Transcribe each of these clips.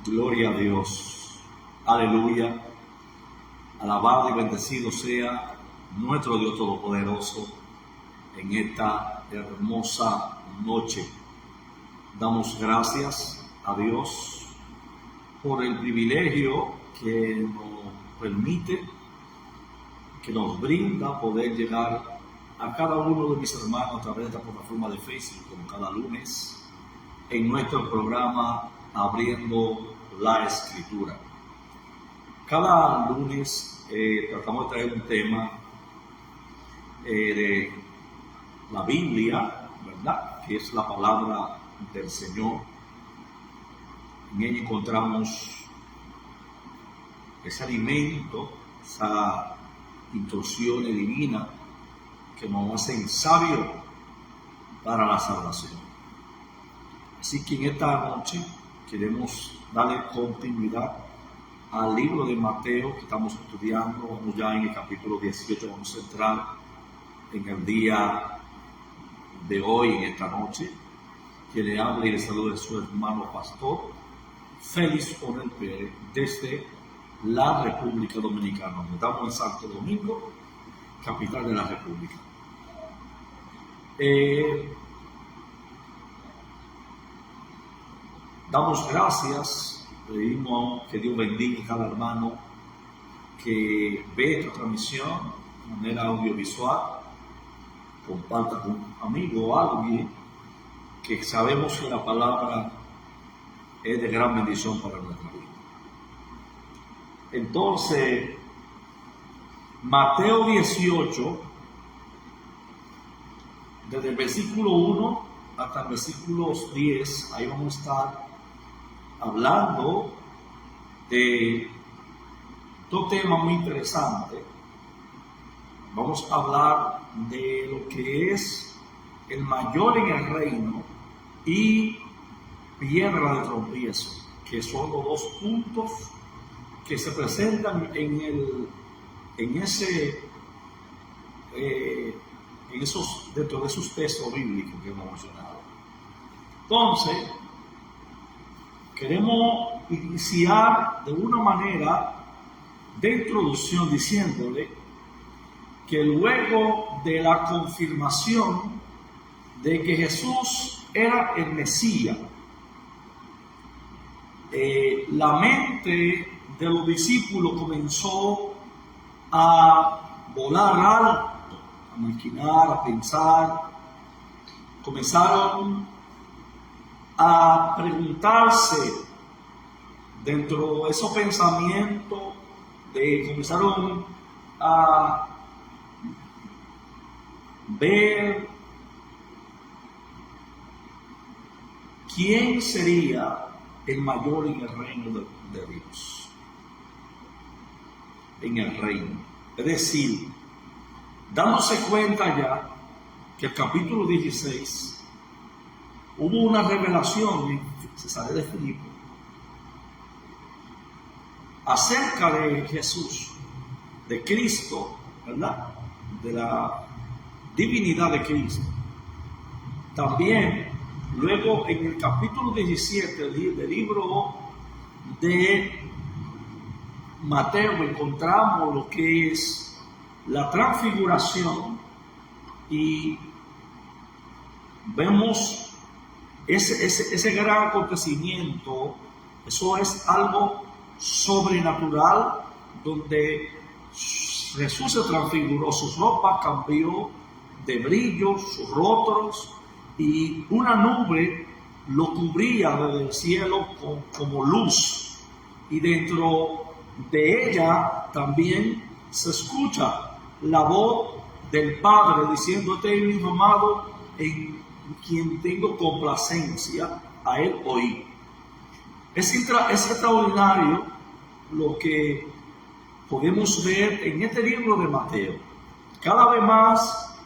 Gloria a Dios. Aleluya. Alabado y bendecido sea nuestro Dios Todopoderoso en esta hermosa noche. Damos gracias a Dios por el privilegio que nos permite, que nos brinda poder llegar a cada uno de mis hermanos a través de esta plataforma de Facebook, como cada lunes, en nuestro programa Abriendo la Escritura. Cada lunes tratamos de traer un tema de la Biblia, ¿verdad? Que es la palabra del Señor. En ella encontramos ese alimento, esa instrucción divina que nos hacen sabios para la salvación. Así que en esta noche queremos darle continuidad al libro de Mateo que estamos estudiando. Vamos ya en el capítulo 18, vamos a entrar en el día de hoy, en esta noche, que le habla y le saluda a su hermano pastor Félix Onel Pérez desde la República Dominicana. Estamos en Santo Domingo, capital de la República. Damos gracias, pedimos que Dios bendiga a cada hermano que ve esta transmisión de manera audiovisual, comparta con un amigo o alguien que sabemos que la palabra es de gran bendición para nuestra vida. Entonces, Mateo 18, desde el versículo 1 hasta el versículo 10, ahí vamos a estar hablando de dos temas muy interesantes. Vamos a hablar de lo que es el mayor en el reino y piedra de tropiezo, que son los dos puntos que se presentan dentro de esos textos bíblicos que hemos mencionado. Entonces, queremos iniciar de una manera de introducción diciéndole que luego de la confirmación de que Jesús era el Mesías, la mente de los discípulos comenzó a volar alto, a maquinar, a pensar. Comenzaron a preguntarse dentro de esos pensamientos, comenzaron a ver quién sería el mayor en el reino de Dios, en el reino. Es decir, dándose cuenta ya que el capítulo 16 hubo una revelación en Cesarea de Filipo acerca de Jesús, de Cristo, ¿verdad? De la divinidad de Cristo. También, luego en el capítulo 17 del libro de Mateo encontramos lo que es la transfiguración y vemos ese gran acontecimiento. Eso es algo sobrenatural, donde Jesús se transfiguró, su ropa cambió de brillo, sus rostros, y una nube lo cubría desde el cielo como luz, y dentro de ella también se escucha la voz del Padre diciendo: este es mi Hijo amado en quien tengo complacencia, a él oí. Es extraordinario lo que podemos ver en este libro de Mateo. Cada vez más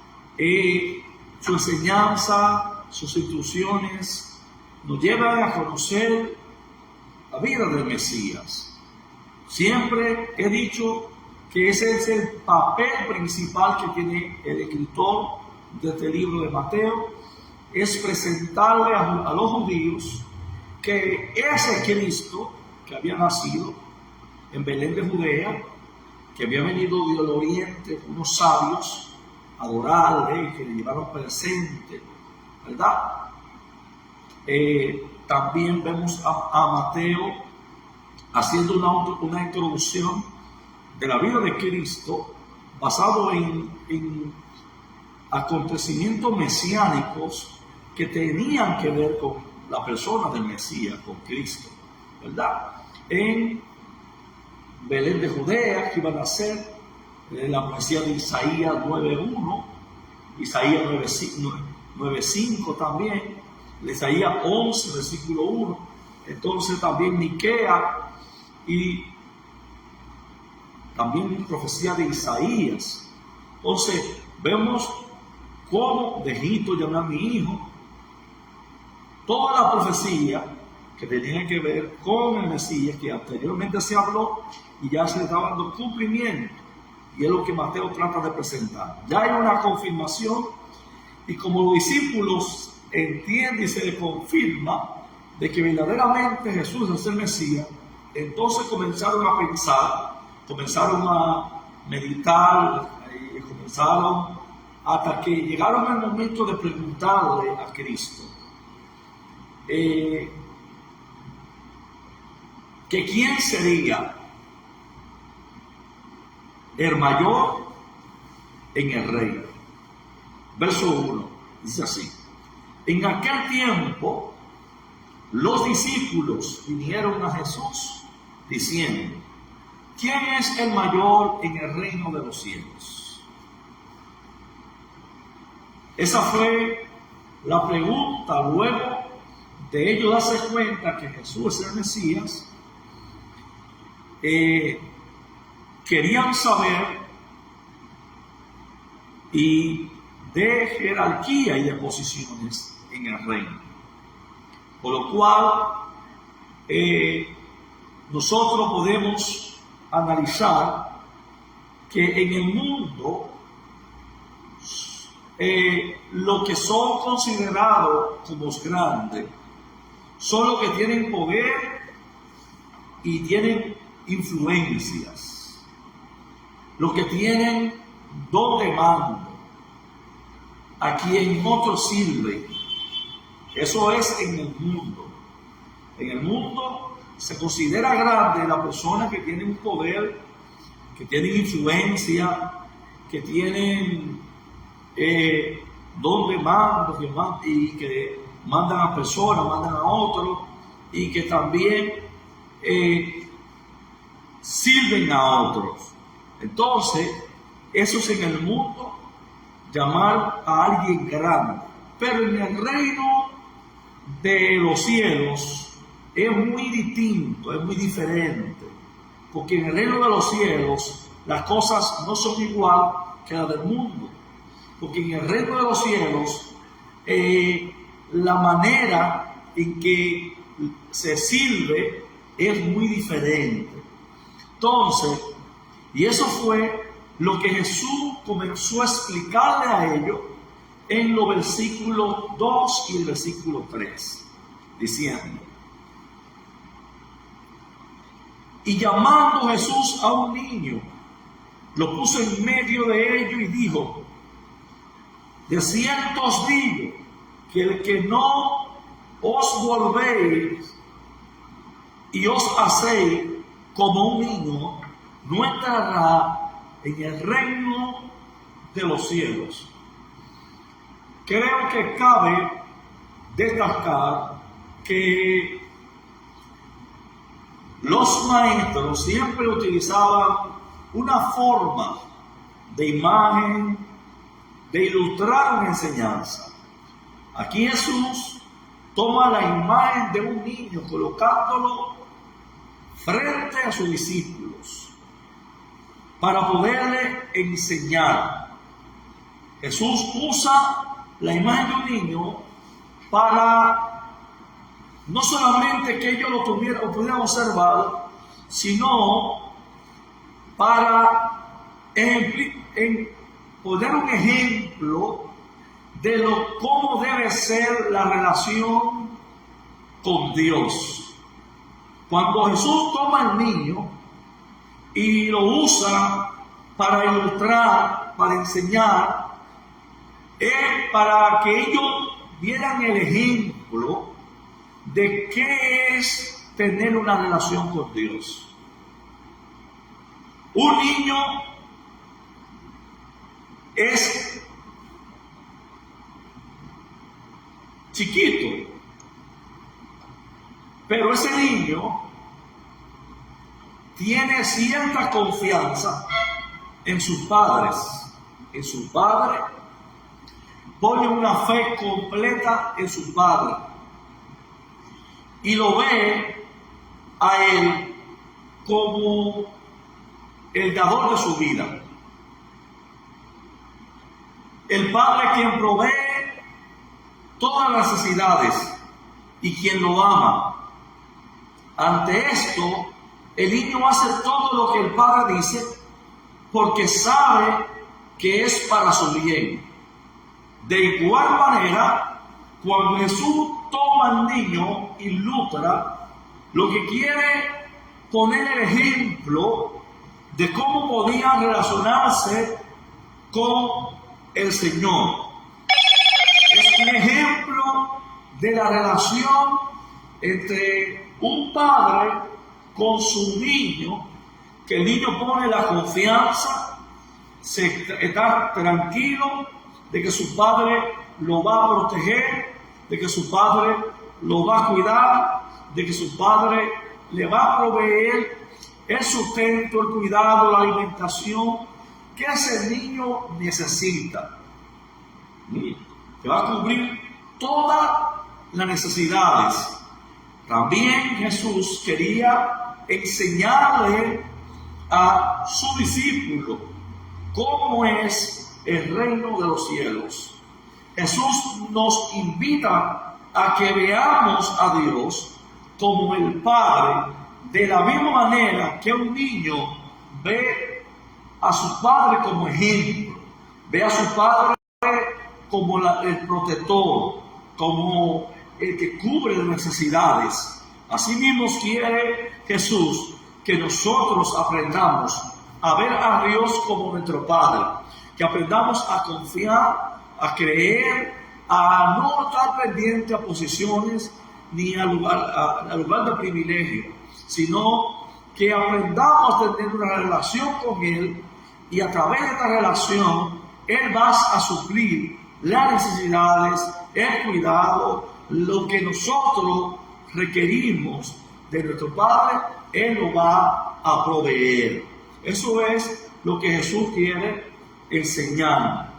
su enseñanza, sus instrucciones nos llevan a conocer la vida del Mesías. Siempre he dicho que ese es el papel principal que tiene el escritor de este libro de Mateo, es presentarle a los judíos que ese Cristo había nacido en Belén de Judea, que había venido del oriente unos sabios a adorarle y que le llevaron presente, ¿verdad? También vemos a Mateo haciendo una introducción de la vida de Cristo basado en acontecimientos mesiánicos que tenían que ver con la persona del Mesías, con Cristo, ¿verdad? En Belén de Judea, que iban a ser la profecía de Isaías 9.1, Isaías 9.5 también, Isaías 11, versículo 1, entonces también Miqueas y también profecía de Isaías. Entonces vemos cómo de Egipto llamé a mi hijo, toda la profecía que tenía que ver con el Mesías, que anteriormente se habló y ya se le estaba dando cumplimiento, y es lo que Mateo trata de presentar. Ya hay una confirmación, y como los discípulos entienden y se les confirma de que verdaderamente Jesús es el Mesías, entonces comenzaron a pensar, comenzaron a meditar, comenzaron hasta que llegaron al momento de preguntarle a Cristo que quién sería el mayor en el reino. Verso 1 dice así: en aquel tiempo los discípulos vinieron a Jesús diciendo: ¿quién es el mayor en el reino de los cielos? Esa fue la pregunta luego de ellos darse cuenta que Jesús es el Mesías. Querían saber y de jerarquía y de posiciones en el reino. Por lo cual nosotros podemos analizar que en el mundo lo que son considerados como grandes son los que tienen poder y tienen influencias, los que tienen don de mando, a quien otros sirven. Eso es en el mundo. En el mundo se considera grande la persona que tiene un poder, que tiene influencia, que tienen don de mando y que mandan a personas, mandan a otros y que también sirven a otros. Entonces, eso es en el mundo, llamar a alguien grande. Pero en el reino de los cielos es muy distinto, es muy diferente, porque en el reino de los cielos las cosas no son igual que las del mundo, porque en el reino de los cielos la manera en que se sirve es muy diferente. Entonces, y eso fue lo que Jesús comenzó a explicarle a ellos en los versículos 2 y el versículo 3, diciendo: y llamando Jesús a un niño, lo puso en medio de ellos y dijo: de cierto os digo que el que no os volvéis y os hacéis como un niño, no entrará en el reino de los cielos. Creo que cabe destacar que los maestros siempre utilizaban una forma de imagen, de ilustrar una enseñanza. Aquí Jesús toma la imagen de un niño colocándolo frente a sus discípulos para poderle enseñar. Jesús usa la imagen de un niño para no solamente que ellos lo pudieran observar, sino para poner un ejemplo de cómo debe ser la relación con Dios. Cuando Jesús toma al niño y lo usa para ilustrar, para enseñar, es para que ellos vieran el ejemplo de qué es tener una relación con Dios. Un niño es chiquito, pero ese niño tiene cierta confianza en sus padres. En su padre pone una fe completa en su padre y lo ve a él como el dador de su vida. El padre quien provee todas las necesidades y quien lo ama. Ante esto, el niño hace todo lo que el padre dice porque sabe que es para su bien. De igual manera, cuando Jesús toma al niño y ilustra, lo que quiere poner el ejemplo de cómo podían relacionarse con el Señor. Es un ejemplo de la relación entre un padre con su niño, que el niño pone la confianza, está tranquilo de que su padre lo va a proteger, de que su padre lo va a cuidar, de que su padre le va a proveer el sustento, el cuidado, la alimentación que ese niño necesita. Que va a cubrir todas las necesidades. También Jesús quería enseñarle a su discípulo cómo es el reino de los cielos. Jesús nos invita a que veamos a Dios como el Padre, de la misma manera que un niño ve a su padre como ejemplo, ve a su padre como el protector, como el que cubre las necesidades. Así mismo quiere Jesús que nosotros aprendamos a ver a Dios como nuestro Padre, que aprendamos a confiar, a creer, a no estar pendiente a posiciones ni a lugar de privilegio, sino que aprendamos a tener una relación con Él, y a través de esta relación Él va a suplir las necesidades, el cuidado, lo que nosotros requerimos de nuestro Padre, Él lo va a proveer. Eso es lo que Jesús quiere enseñar.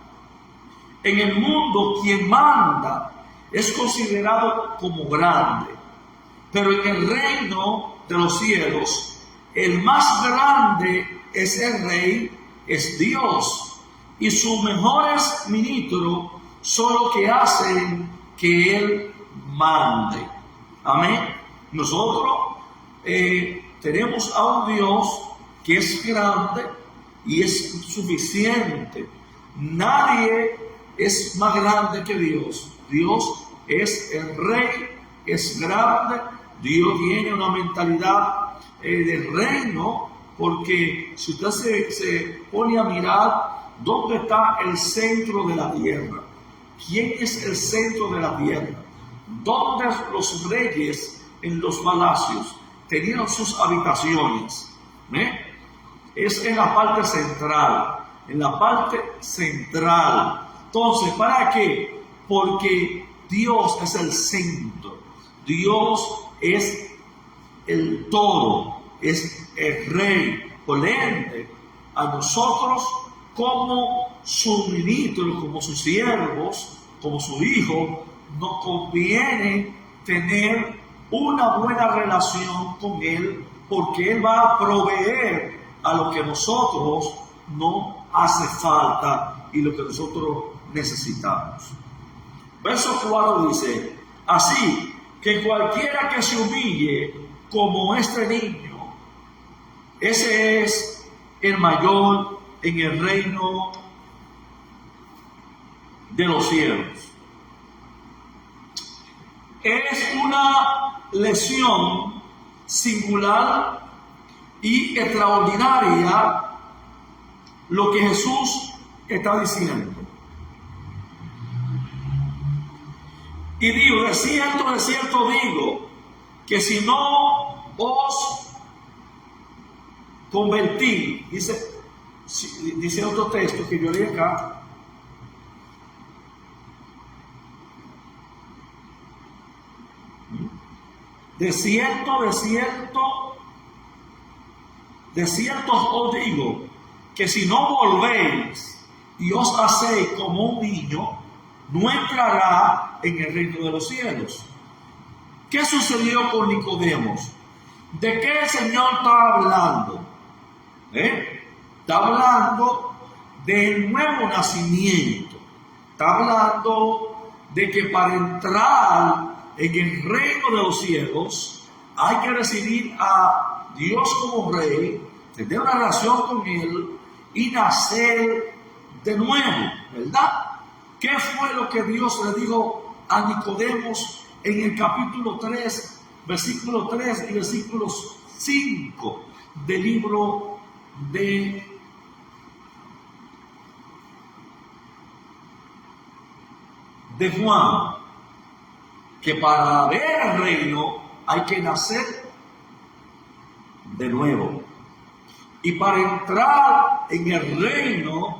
En el mundo, quien manda es considerado como grande, pero en el reino de los cielos, el más grande es el Rey, es Dios, y sus mejores ministros son los que hacen que Él mande. Amén. Nosotros tenemos a un Dios que es grande y es suficiente. Nadie es más grande que Dios. Dios es el Rey, es grande. Dios tiene una mentalidad del reino, porque si usted se pone a mirar dónde está el centro de la tierra, quién es el centro de la tierra, dónde los reyes en los palacios tenían sus habitaciones, es en la parte central, Entonces, ¿para qué? Porque Dios es el centro, Dios es el todo, es el Rey. Por ende, a nosotros como sus ministros, como sus siervos, como su hijo, nos conviene tener una buena relación con Él, porque Él va a proveer a lo que nosotros no hace falta y lo que nosotros necesitamos. Verso 4 dice: así que cualquiera que se humille como este niño, ese es el mayor en el reino de los cielos. Es una lección singular y extraordinaria lo que Jesús está diciendo. Y digo, de cierto digo, que si no os convertí, dice otro texto que yo leí acá, de cierto os digo, que si no volvéis y os hacéis como un niño, no entrará en el reino de los cielos. ¿Qué sucedió con Nicodemo? ¿De qué el Señor está hablando? Está hablando del nuevo nacimiento. Está hablando de que para entrar en el reino de los cielos hay que recibir a Dios como Rey, tener una relación con Él y nacer de nuevo, ¿verdad? ¿Qué fue lo que Dios le dijo a Nicodemo en el capítulo 3, versículo 3 y versículo 5 del libro de Juan? Que para ver el reino hay que nacer de nuevo. Y para entrar en el reino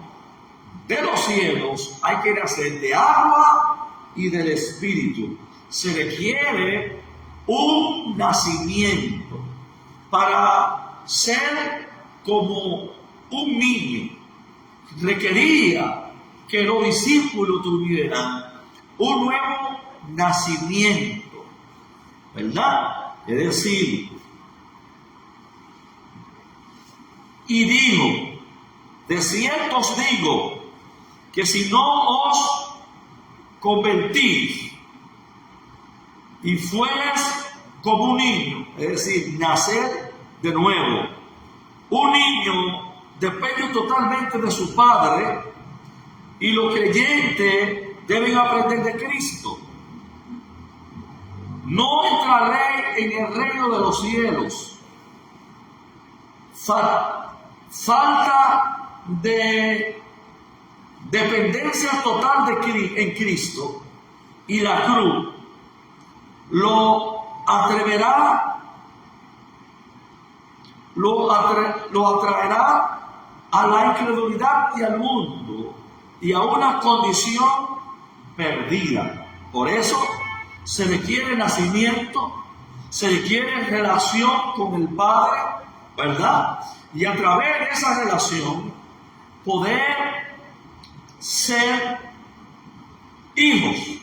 de los cielos hay que nacer de agua y del Espíritu. Se requiere un nacimiento para ser como un niño. Requería que los discípulos tuvieran un nuevo nacimiento, ¿verdad? Es decir, y digo, de cierto os digo, que si no os convertís y fueres como un niño, es decir, nacer de nuevo. Un niño depende totalmente de su padre y los creyentes deben aprender de Cristo. No entraré en el reino de los cielos. Falta de dependencia total en Cristo y la cruz lo atraerá a la incredulidad y al mundo y a una condición perdida. Por eso se requiere nacimiento, se requiere relación con el Padre, ¿verdad? Y a través de esa relación poder ser hijos,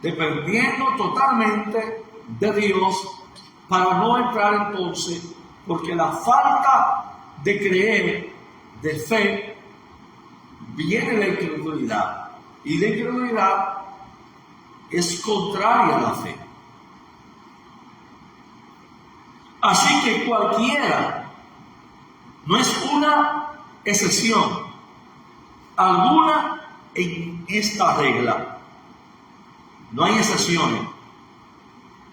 dependiendo totalmente de Dios, para no entrar entonces, porque la falta de creer, de fe, viene de la incredulidad, y la incredulidad es contraria a la fe. Así que cualquiera, no es una excepción alguna en esta regla. No hay excepciones.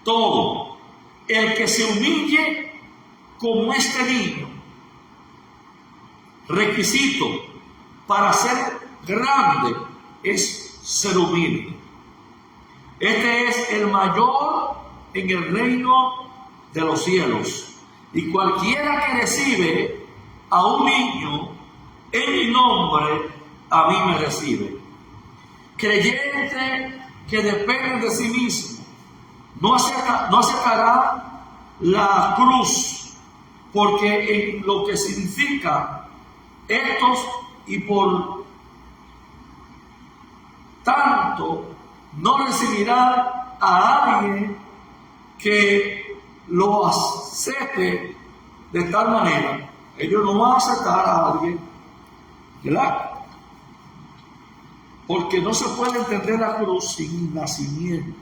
Todo el que se humille como este niño, requisito para ser grande es ser humilde. Este es el mayor en el reino de los cielos. Y cualquiera que recibe a un niño en mi nombre, a mí me recibe. Creyente que depende de sí mismo, no aceptará la cruz, porque en lo que significa estos, y por tanto no recibirá a alguien que lo acepte de tal manera. Ellos no van a aceptar a alguien, ¿verdad? Porque no se puede entender la cruz sin nacimiento,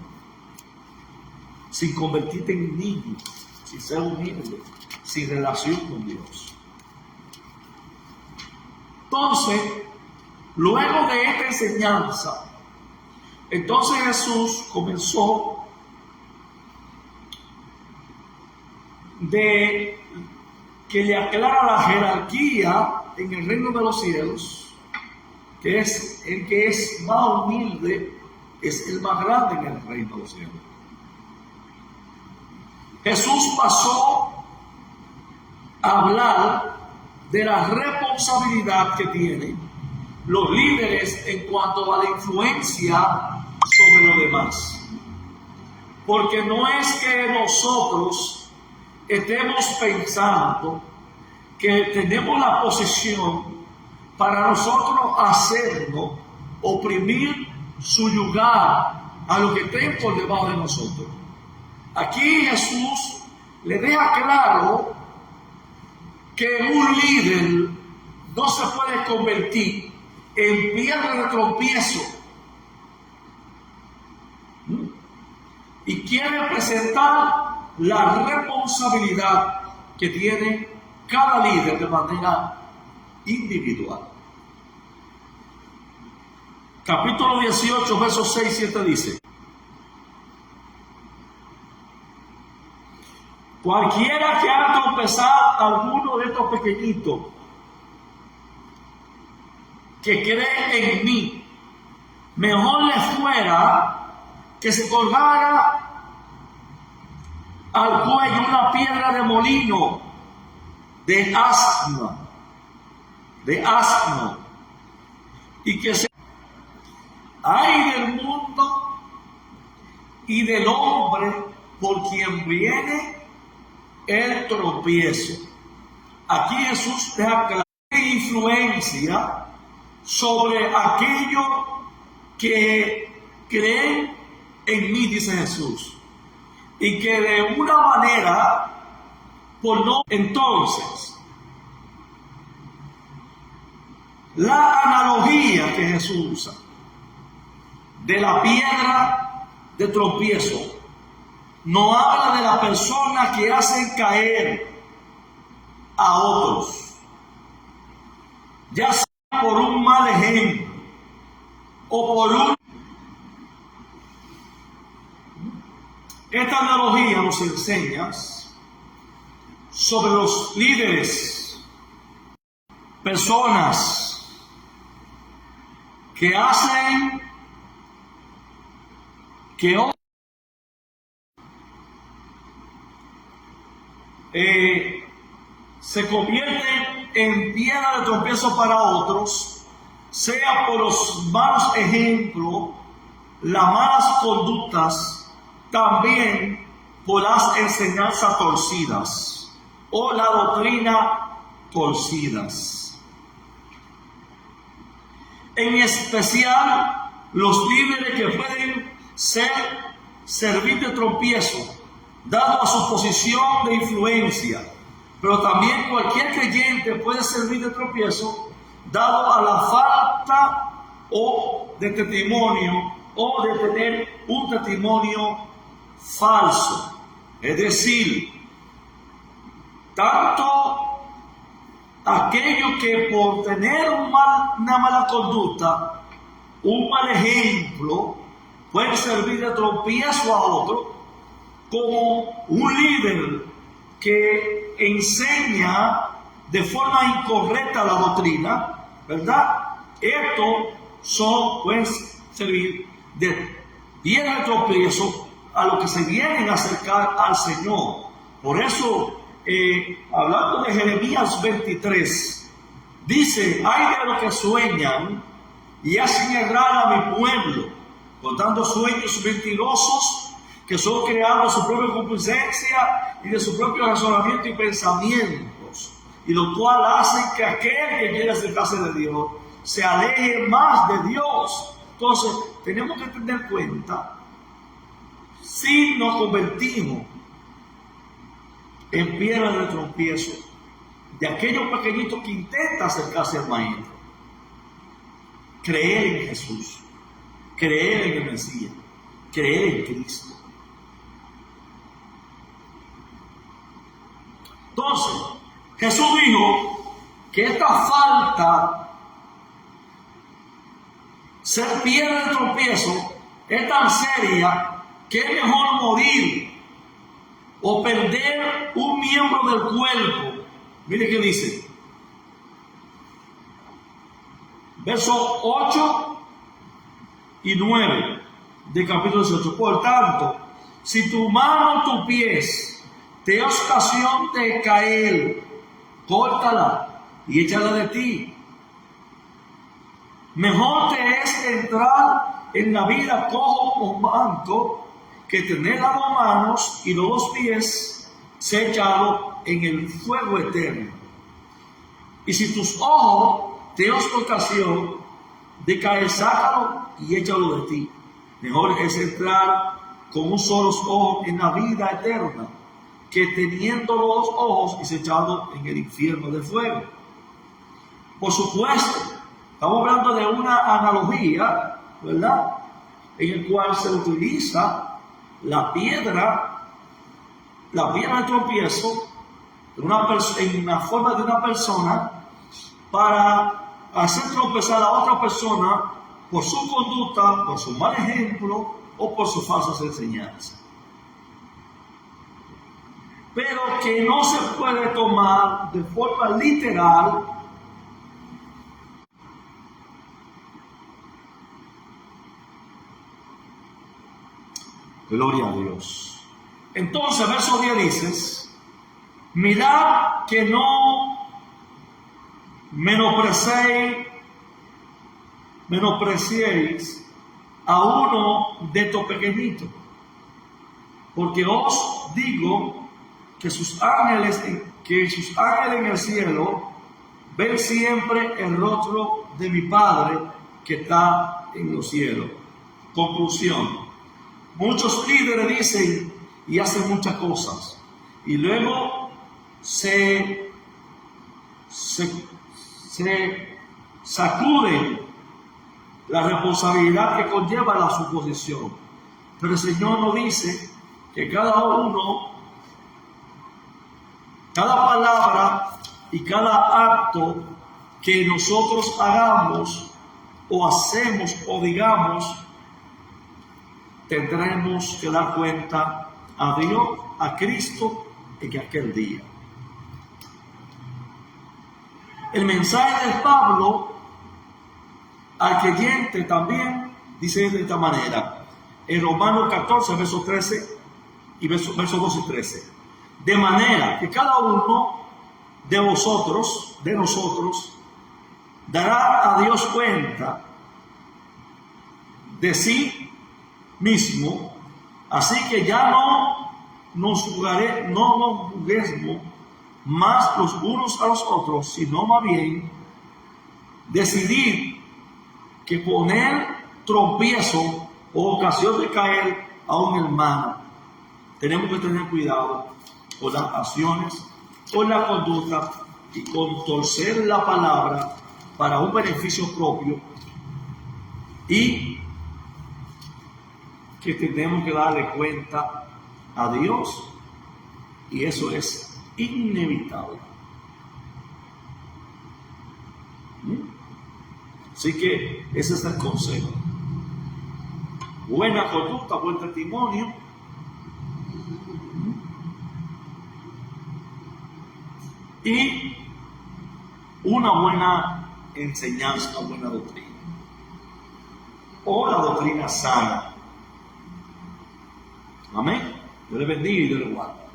sin convertirte en niño, sin ser humilde, sin relación con Dios. Entonces, luego de esta enseñanza, entonces Jesús comenzó de que le aclara la jerarquía en el reino de los cielos, que es el que es más humilde, es el más grande en el reino de los cielos. Jesús pasó a hablar de la responsabilidad que tienen los líderes en cuanto a la influencia sobre los demás. Porque no es que nosotros estemos pensando que tenemos la posición para nosotros hacernos oprimir, subyugar a los que estén por debajo de nosotros. Aquí Jesús le deja claro que un líder no se puede convertir en piedra de tropiezo, y quiere presentar la responsabilidad que tiene cada líder de manera individual. Capítulo 18, versos 6 y 7 dice: cualquiera que haga tropezar a alguno de estos pequeñitos que cree en mí, mejor le fuera que se colgara al cuello una piedra de molino de asno, y que se ay del mundo y del hombre por quien viene el tropiezo. Aquí Jesús deja clara influencia sobre aquellos que creen en mí, dice Jesús, y que de una manera, por no, entonces, la analogía que Jesús usa de la piedra de tropiezo no habla de la persona que hacen caer a otros, ya sea por un mal ejemplo o por un... Esta analogía nos enseña sobre los líderes, personas que hacen que se convierten en piedra de tropiezo para otros, sea por los malos ejemplos, las malas conductas, también por las enseñanzas torcidas o la doctrina torcidas. En especial, los líderes que pueden servir de tropiezo, dado a su posición de influencia, pero también cualquier creyente puede servir de tropiezo, dado a la falta o de testimonio o de tener un testimonio falso. Es decir, tanto aquellos que por tener una mala conducta, un mal ejemplo, pueden servir de tropiezo a otro, como un líder que enseña de forma incorrecta la doctrina, ¿verdad? Estos pueden servir de piedra de tropiezo a los que se vienen a acercar al Señor. Por eso, hablando de Jeremías 23, dice: ay de los que sueñan y hacen errar a mi pueblo, contando sueños mentirosos que son creados de su propia concupiscencia y de su propio razonamiento y pensamientos, y lo cual hacen que aquel que quiere acercarse de Dios se aleje más de Dios. Entonces, tenemos que tener cuenta, si nos convertimos en piedra de tropiezo de aquellos pequeñitos que intentan acercarse al Maestro, creer en Jesús, creer en el Mesías, creer en Cristo. Entonces, Jesús dijo que esta falta, ser piedra de tropiezo, es tan seria que es mejor morir o perder un miembro del cuerpo. Mire qué dice. Versos 8 y 9 del capítulo 18. Por tanto, si tu mano o tu pies te es ocasión de caer, córtala y échala de ti. Mejor te es entrar en la vida cojo o manco que tener las 2 manos y los 2 pies ser echado en el fuego eterno. Y si tus ojos te es ocasión de caer, sácalo y échalo de ti. Mejor es entrar con un solo ojo en la vida eterna que teniendo los 2 ojos y ser echado en el infierno de fuego. Por supuesto, estamos hablando de una analogía, ¿verdad?, en el cual se utiliza la piedra de tropiezo en la forma de una persona para hacer tropezar a otra persona por su conducta, por su mal ejemplo o por sus falsas enseñanzas. Pero que no se puede tomar de forma literal Gloria a Dios. Entonces, verso 10 dice: mirad que no menospreciéis a uno de estos pequeñitos, porque os digo que sus ángeles en el cielo ven siempre el rostro de mi Padre que está en los cielos. Conclusión: muchos líderes dicen y hacen muchas cosas y luego se sacuden la responsabilidad que conlleva la suposición. Pero el Señor nos dice que cada palabra y cada acto que nosotros hagamos o hacemos o digamos, tendremos que dar cuenta a Dios, a Cristo, en aquel día. El mensaje de Pablo al creyente también dice de esta manera, en Romanos 14, versos 13 y versos 12 y 13. De manera que cada uno de nosotros, dará a Dios cuenta de sí mismo, así que ya no nos juzguemos más los unos a los otros, sino más bien decidir que poner tropiezo o ocasión de caer a un hermano. Tenemos que tener cuidado con las acciones, con la conducta y con torcer la palabra para un beneficio propio, y que tenemos que darle cuenta a Dios, y eso es inevitable. Así que ese es el consejo: buena conducta, buen testimonio, y una buena enseñanza, una buena doctrina, o la doctrina sana. Amén. Dios le bendiga y Dios le guarde.